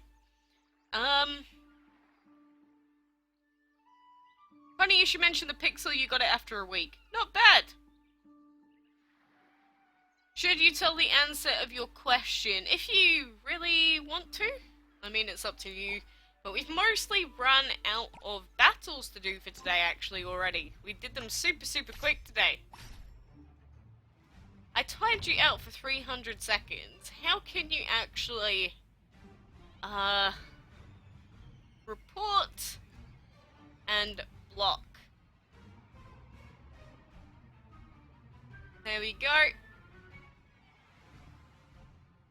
Funny you should mention the pixel, you got it after a week. Not bad! Should you tell the answer of your question? If you really want to. I mean, it's up to you. But we've mostly run out of battles to do for today, actually, already. We did them super, super quick today. I timed you out for 300 seconds. How can you actually, report and block? There we go.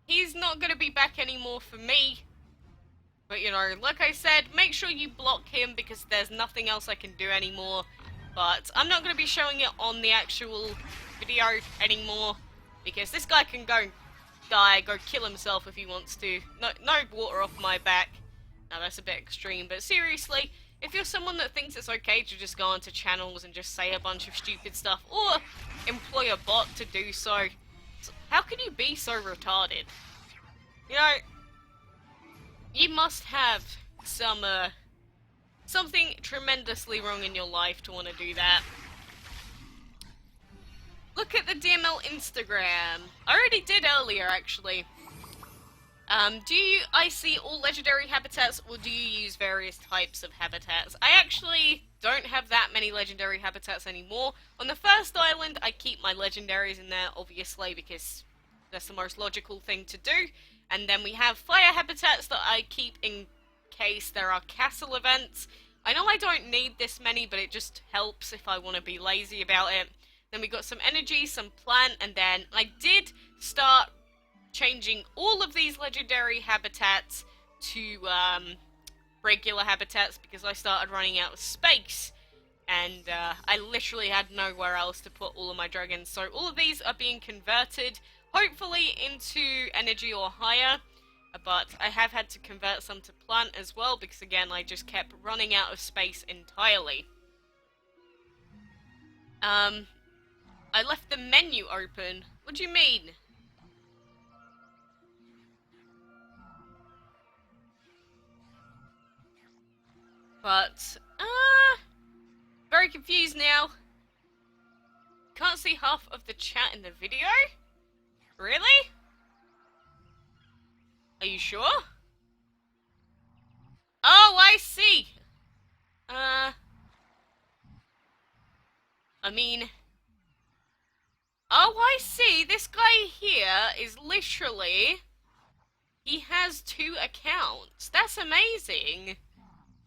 He's not going to be back anymore for me. But, you know, like I said, make sure you block him because there's nothing else I can do anymore. But I'm not going to be showing it on the actual video anymore because this guy can go die, go kill himself if he wants to. No water off my back. Now, that's a bit extreme, but seriously, if you're someone that thinks it's okay to just go onto channels and just say a bunch of stupid stuff, or employ a bot to do so, how can you be so retarded? You know, you must have some, something tremendously wrong in your life to want to do that. Look at the DML Instagram. I already did earlier, actually. Do you IC all legendary habitats, or do you use various types of habitats? I actually don't have that many legendary habitats anymore. On the first island, I keep my legendaries in there, obviously, because that's the most logical thing to do. And then we have fire habitats that I keep in case there are castle events. I know I don't need this many, but it just helps if I want to be lazy about it. Then we got some energy, some plant, and then I did start changing all of these legendary habitats to regular habitats because I started running out of space. And I literally had nowhere else to put all of my dragons. So all of these are being converted, hopefully into energy or higher. But I have had to convert some to plant as well because, again, I just kept running out of space entirely. I left the menu open. What do you mean? But, confused now. Can't see half of the chat in the video? Really? Are you sure? Oh, I see. I mean... Oh, I see. This guy here is literally... He has 2 accounts. That's amazing.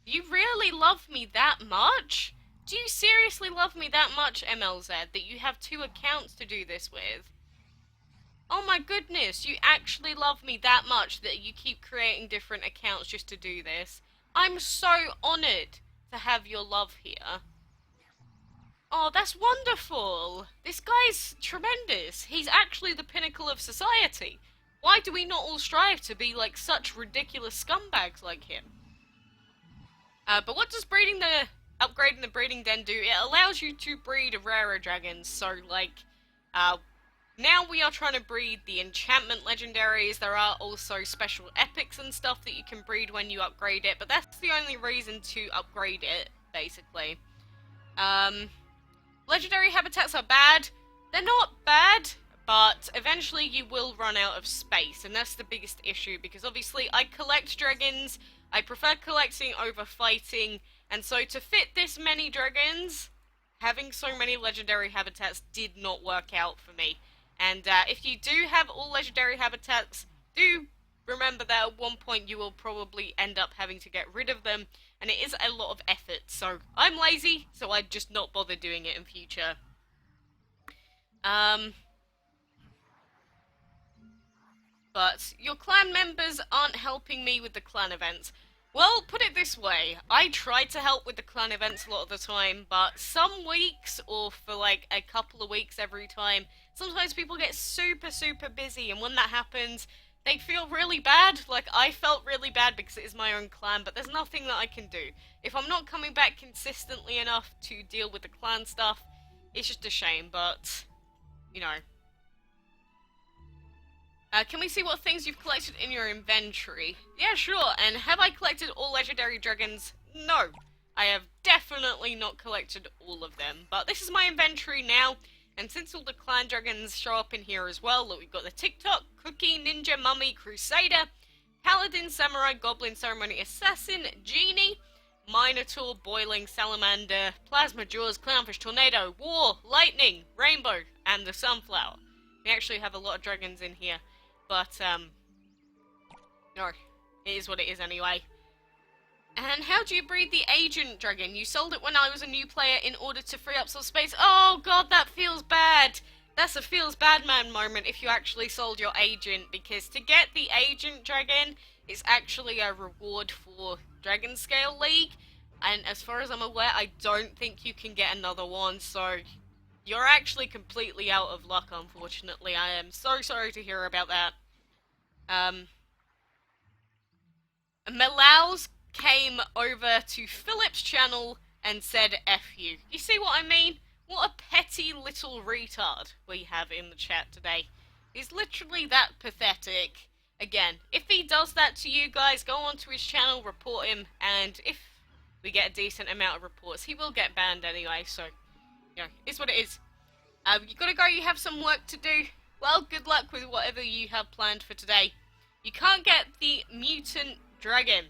You really love me that much? Do you seriously love me that much, MLZ, that you have 2 accounts to do this with? Oh my goodness, you actually love me that much that you keep creating different accounts just to do this. I'm so honoured to have your love here. Oh, that's wonderful. This guy's tremendous. He's actually the pinnacle of society. Why do we not all strive to be like such ridiculous scumbags like him? But what does upgrading the breeding den do? It allows you to breed rarer dragons. So like, now we are trying to breed the enchantment legendaries. There are also special epics and stuff that you can breed when you upgrade it, but that's the only reason to upgrade it, basically. Legendary habitats are bad. They're not bad, but eventually you will run out of space, and that's the biggest issue, because obviously I collect dragons, I prefer collecting over fighting, and so to fit this many dragons, having so many legendary habitats did not work out for me. And if you do have all legendary habitats, do remember that at one point you will probably end up having to get rid of them, and it is a lot of effort, so I'm lazy, so I'd just not bother doing it in future. But your clan members aren't helping me with the clan events. Well, put it this way, I try to help with the clan events a lot of the time, but some weeks, or for like a couple of weeks every time, sometimes people get super busy, and when that happens, they feel really bad. Like, I felt really bad because it is my own clan, but there's nothing that I can do. If I'm not coming back consistently enough to deal with the clan stuff, it's just a shame, but, you know. Can we see what things you've collected in your inventory? Yeah, sure, and have I collected all legendary dragons? No. I have definitely not collected all of them, but this is my inventory now. And since all the clan dragons show up in here as well, look, we've got the TikTok, Cookie, Ninja, Mummy, Crusader, Paladin, Samurai, Goblin, Ceremony, Assassin, Genie, Minotaur, Boiling, Salamander, Plasma, Jaws, Clownfish, Tornado, War, Lightning, Rainbow, and the Sunflower. We actually have a lot of dragons in here, but, no, it is what it is anyway. And how do you breed the agent dragon? You sold it when I was a new player in order to free up some space. Oh god, that feels bad. That's a feels bad man moment if you actually sold your agent, because to get the agent dragon is actually a reward for Dragon Scale League. And as far as I'm aware, I don't think you can get another one, so you're actually completely out of luck, unfortunately. I am so sorry to hear about that. Malaus came over to Philip's channel and said F you. You see what I mean? What a petty little retard we have in the chat today. He's literally that pathetic. Again, if he does that to you guys, go onto his channel, report him, and if we get a decent amount of reports, he will get banned anyway, so, you know, it's what it is. You gotta go, you have some work to do. Well, good luck with whatever you have planned for today. You can't get the mutant dragon.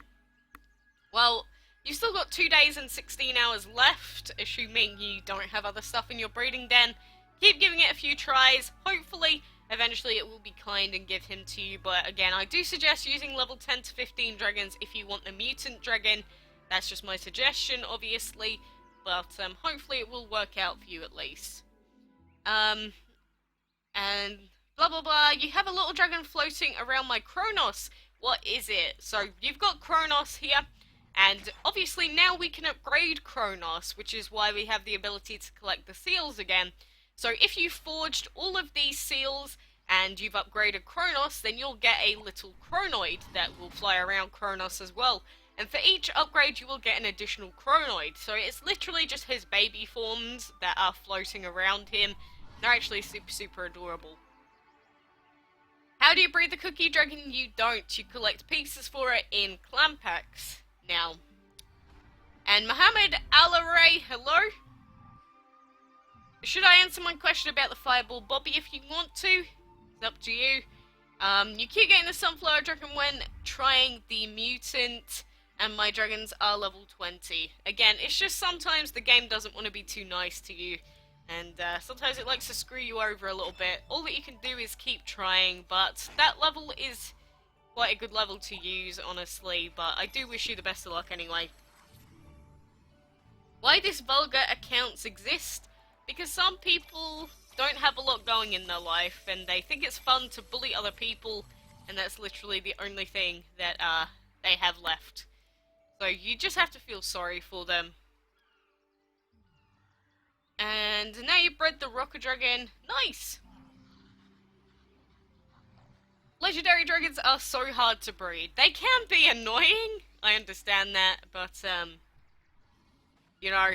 Well, you've still got 2 days and 16 hours left, assuming you don't have other stuff in your breeding den. Keep giving it a few tries. Hopefully, eventually it will be kind and give him to you. But again, I do suggest using level 10 to 15 dragons if you want the mutant dragon. That's just my suggestion, obviously. But hopefully it will work out for you at least. And blah blah blah. You have a little dragon floating around my Kronos. What is it? So, you've got Kronos here. And obviously now we can upgrade Kronos, which is why we have the ability to collect the seals again. So if you forged all of these seals and you've upgraded Kronos, then you'll get a little Kronoid that will fly around Kronos as well. And for each upgrade you will get an additional Kronoid. So it's literally just his baby forms that are floating around him. They're actually super adorable. How do you breed the cookie dragon? You don't. You collect pieces for it in clan packs. Now, and Mohammed Alaray, hello. should I answer my question about the fireball, Bobby? If you want to, it's up to you. You keep getting the sunflower dragon when trying the mutant, and my dragons are level 20. Again, it's just sometimes the game doesn't want to be too nice to you, and sometimes it likes to screw you over a little bit. All that you can do is keep trying, but that level is quite a good level to use, honestly, but I do wish you the best of luck anyway. Why these vulgar accounts exist? Because some people don't have a lot going in their life, and they think it's fun to bully other people, and that's literally the only thing that they have left. So you just have to feel sorry for them. And now you bred the rocket dragon. Nice! Legendary dragons are so hard to breed. They can be annoying, I understand that, but you know,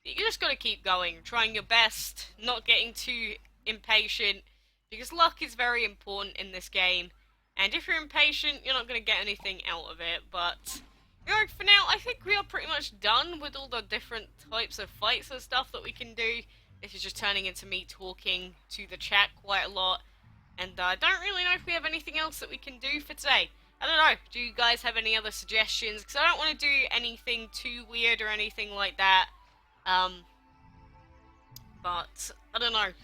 you just gotta keep going, trying your best, not getting too impatient, because luck is very important in this game, and if you're impatient, you're not gonna get anything out of it, but, you know, for now, I think we are pretty much done with all the different types of fights and stuff that we can do. This is just turning into me talking to the chat quite a lot, and I don't really know if we have anything else that we can do for today. I don't know, do you guys have any other suggestions? Because I don't want to do anything too weird or anything like that. But I don't know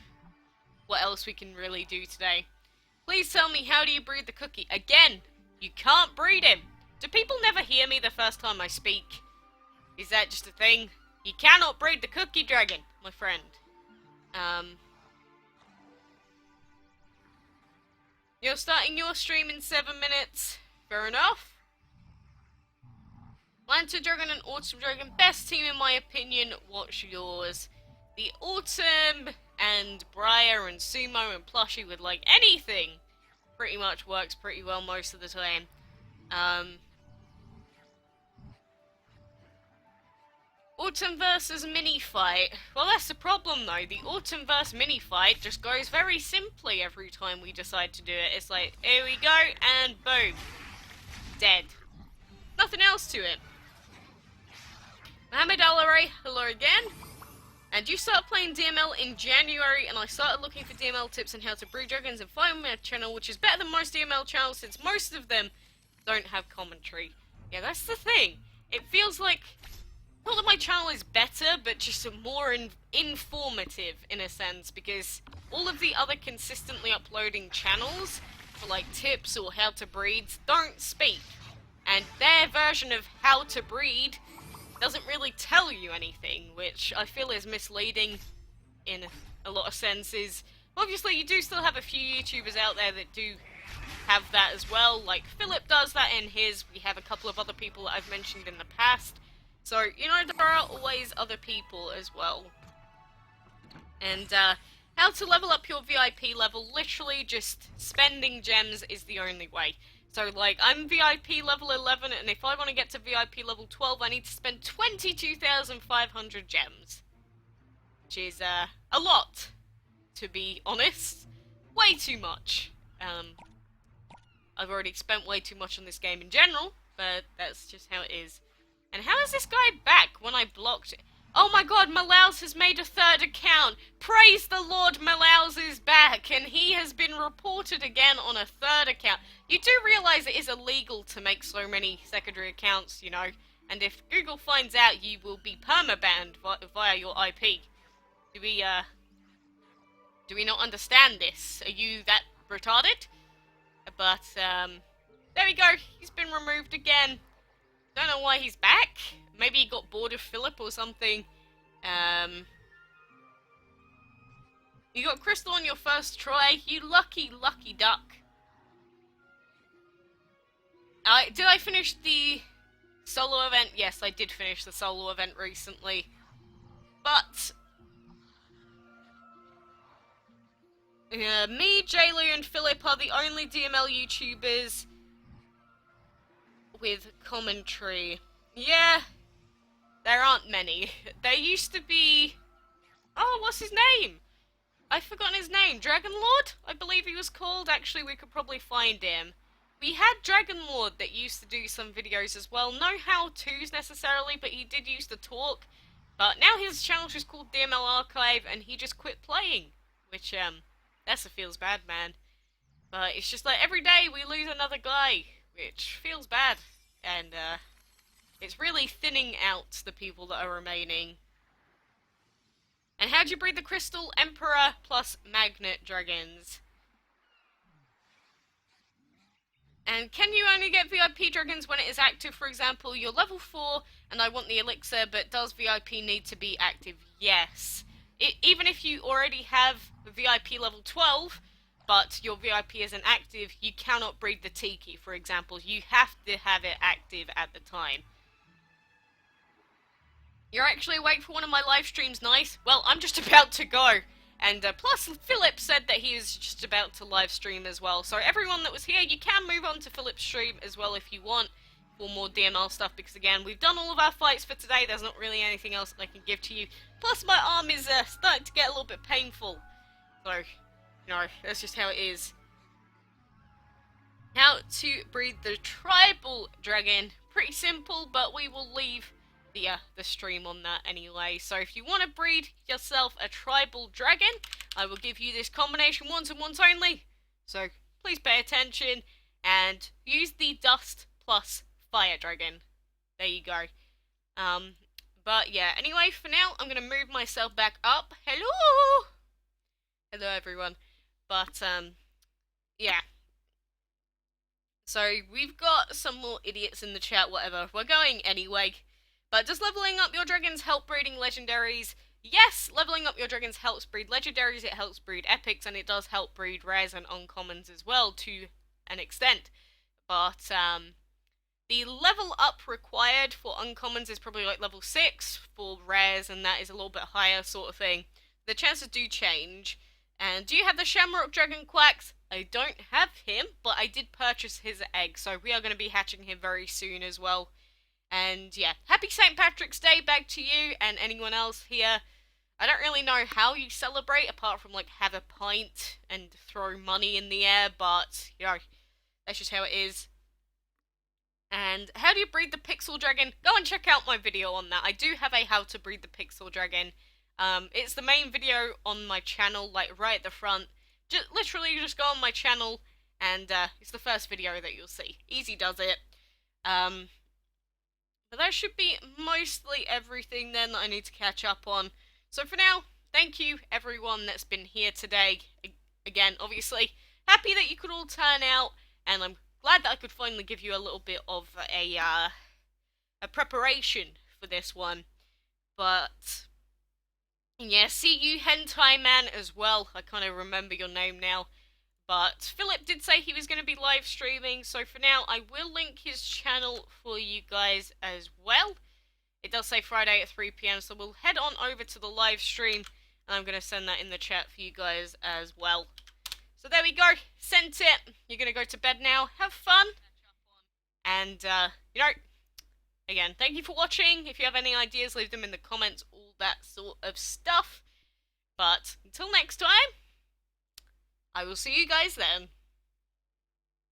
what else we can really do today. Please tell me, how do you breed the cookie? Again, you can't breed him. Do people never hear me the first time I speak? Is that just a thing? You cannot breed the cookie dragon, my friend. You're starting your stream in 7 minutes. Fair enough. Lantern Dragon and Autumn Dragon, best team in my opinion. What's yours? The Autumn and Briar and Sumo and Plushie with like anything pretty much works pretty well most of the time. Autumn versus mini fight. Well, that's the problem though. The Autumn versus mini fight just goes very simply every time we decide to do it. It's like, here we go, and boom. Dead. Nothing else to it. Mohammed Alaray, hello again. And you started playing DML in January, and I started looking for DML tips on how to breed dragons and find my channel, which is better than most DML channels since most of them don't have commentary. Yeah, that's the thing. It feels like, not that my channel is better, but just more informative in a sense, because all of the other consistently uploading channels for like tips or how to breed don't speak. And their version of how to breed doesn't really tell you anything, which I feel is misleading in a lot of senses. Obviously, you do still have a few YouTubers out there that do have that as well, like Philip does that in his, we have a couple of other people that I've mentioned in the past. So, you know, there are always other people as well. And, how to level up your VIP level, literally just spending gems is the only way. So, like, I'm VIP level 11, and if I want to get to VIP level 12, I need to spend 22,500 gems. Which is, a lot, to be honest. Way too much. I've already spent way too much on this game in general, but that's just how it is. And how is this guy back when I blocked it? Oh my god, Malaus has made a third account! Praise the Lord, Malaus is back, and he has been reported again on a third account. You do realise it is illegal to make so many secondary accounts, you know, and if Google finds out, you will be permabanned via your IP. Do we not understand this? Are you that retarded? But, there we go, he's been removed again. Don't know why he's back. Maybe he got bored of Philip or something. You got Crystal on your first try. You lucky, lucky duck. Did I finish the solo event? Yes, I did finish the solo event recently. But me, JLou, and Philip are the only DML YouTubers with commentary. Yeah, there aren't many. There used to be... Oh, what's his name? I've forgotten his name. Dragon Lord, I believe he was called. Actually, we could probably find him. We had Dragon Lord that used to do some videos as well. No how-tos necessarily, but he did used to talk. But now his channel's just called DML Archive, and he just quit playing, which that's a feels bad, man. But it's just like every day we lose another guy, which feels bad, and it's really thinning out the people that are remaining. And how'd you breed the Crystal Emperor plus Magnet Dragons? And can you only get VIP dragons when it is active? For example, you're level 4 and I want the elixir, but does VIP need to be active? Yes. Even if you already have VIP level 12, but your VIP isn't active, you cannot breed the Tiki, for example. You have to have it active at the time. You're actually awake for one of my live streams, nice. Well, I'm just about to go. And plus, Philip said that he was just about to live stream as well. So everyone that was here, you can move on to Philip's stream as well if you want for more DML stuff. Because again, we've done all of our fights for today. There's not really anything else that I can give to you. Plus, my arm is starting to get a little bit painful. So, you know, that's just how it is. How to breed the tribal dragon. Pretty simple, but we will leave the stream on that anyway. So if you want to breed yourself a tribal dragon, I will give you this combination once and once only. So please pay attention and use the dust plus fire dragon. There you go. But yeah, anyway, for now, I'm going to move myself back up. Hello! Hello, everyone. But, yeah. So, we've got some more idiots in the chat, whatever. We're going anyway. But does leveling up your dragons help breeding legendaries? Yes, leveling up your dragons helps breed legendaries, it helps breed epics, and it does help breed rares and uncommons as well, to an extent. But, the level up required for uncommons is probably like level 6 for rares, and that is a little bit higher sort of thing. The chances do change. And do you have the Shamrock Dragon Quacks? I don't have him, but I did purchase his egg, so we are going to be hatching him very soon as well. And yeah, happy St. Patrick's Day back to you and anyone else here. I don't really know how you celebrate apart from like have a pint and throw money in the air, but you know, that's just how it is. And how do you breed the Pixel Dragon? Go and check out my video on that. I do have a how to breed the Pixel Dragon. It's the main video on my channel, like right at the front. Literally just go on my channel and it's the first video that you'll see. Easy does it. But that should be mostly everything then that I need to catch up on. So for now, thank you everyone that's been here today. Again, obviously, happy that you could all turn out, and I'm glad that I could finally give you a little bit of a preparation for this one. But yeah, see you Hentai Man as well. I kind of remember your name now. But Philip did say he was going to be live streaming, so for now I will link his channel for you guys as well. It does say Friday at 3 PM, so we'll head on over to the live stream, and I'm going to send that in the chat for you guys as well. So there we go, sent it. You're going to go to bed now, have fun, and you know, again, thank you for watching. If you have any ideas, leave them in the comments, all that sort of stuff. But until next time, I will see you guys then.